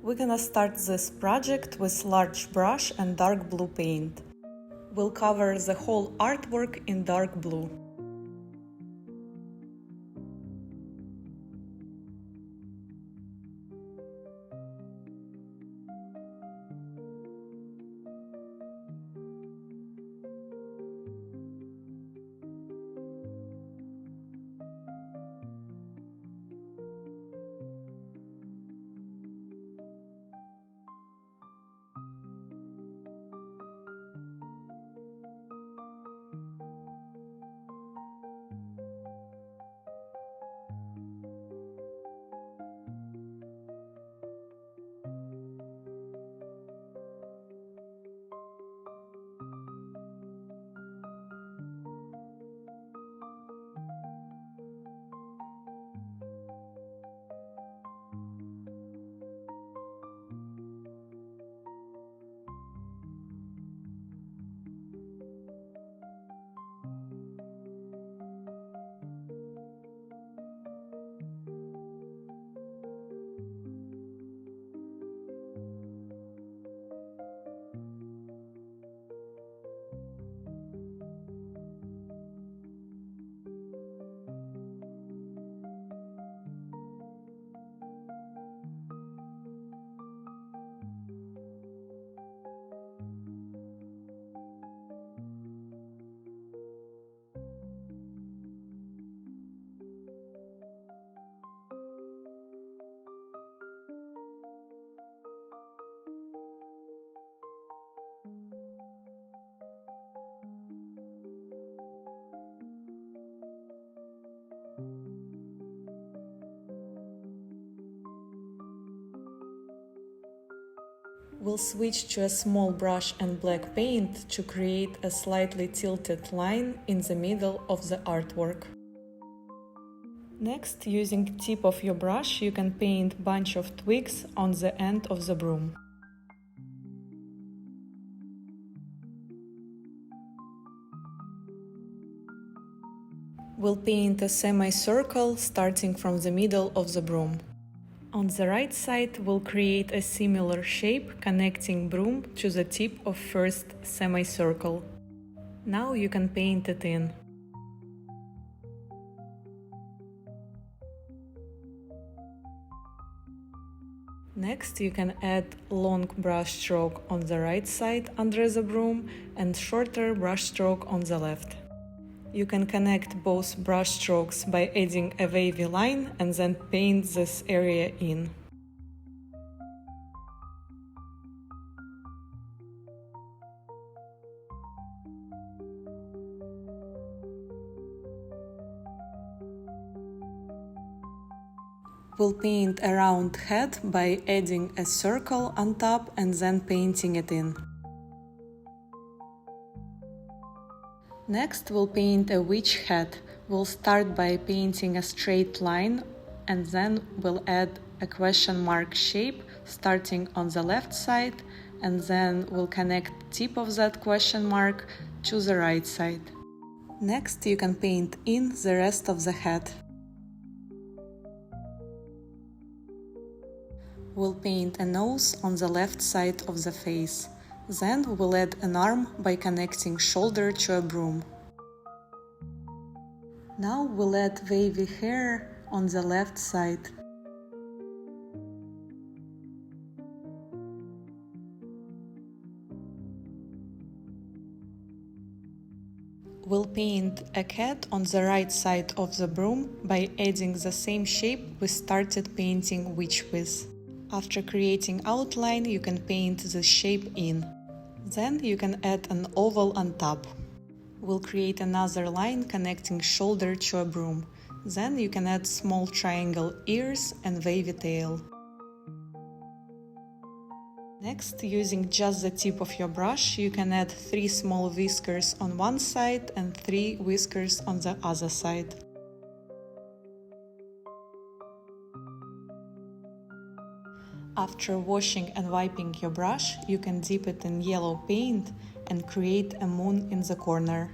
We're gonna start this project with large brush and dark blue paint. We'll cover the whole artwork in dark blue. We'll switch to a small brush and black paint to create a slightly tilted line in the middle of the artwork. Next, using tip of your brush, you can paint bunch of twigs on the end of the broom. We'll paint a semicircle starting from the middle of the broom. On the right side, we'll create a similar shape connecting broom to the tip of first semicircle. Now you can paint it in. Next, you can add long brush stroke on the right side under the broom and shorter brush stroke on the left. You can connect both brush strokes by adding a wavy line and then paint this area in. We'll paint a round head by adding a circle on top and then painting it in. Next, we'll paint a witch head. We'll start by painting a straight line and then we'll add a question mark shape starting on the left side, and then we'll connect tip of that question mark to the right side. Next, you can paint in the rest of the head. We'll paint a nose on the left side of the face. Then we'll add an arm by connecting shoulder to a broom. Now we'll add wavy hair on the left side. We'll paint a cat on the right side of the broom by adding the same shape we started painting witch with. After creating outline, you can paint the shape in. Then you can add an oval on top. We'll create another line connecting shoulder to a broom. Then you can add small triangle ears and wavy tail. Next, using just the tip of your brush, you can add 3 small whiskers on one side and 3 whiskers on the other side. After washing and wiping your brush, you can dip it in yellow paint and create a moon in the corner.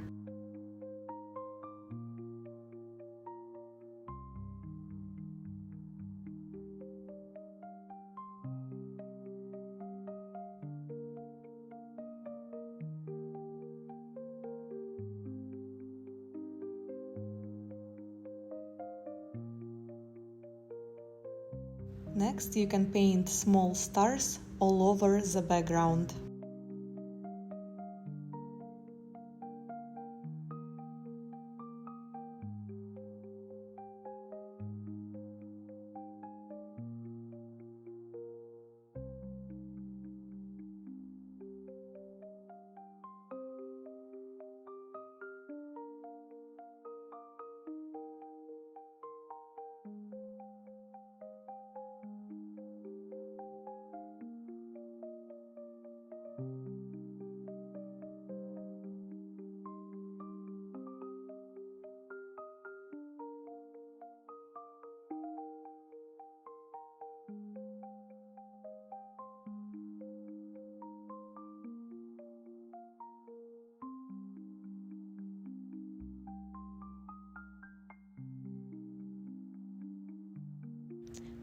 Next, you can paint small stars all over the background.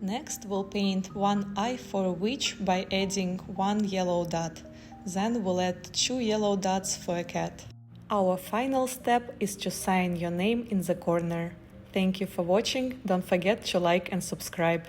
Next, we'll paint one eye for a witch by adding one yellow dot. Then we'll add 2 yellow dots for a cat. Our final step is to sign your name in the corner. Thank you for watching. Don't forget to like and subscribe.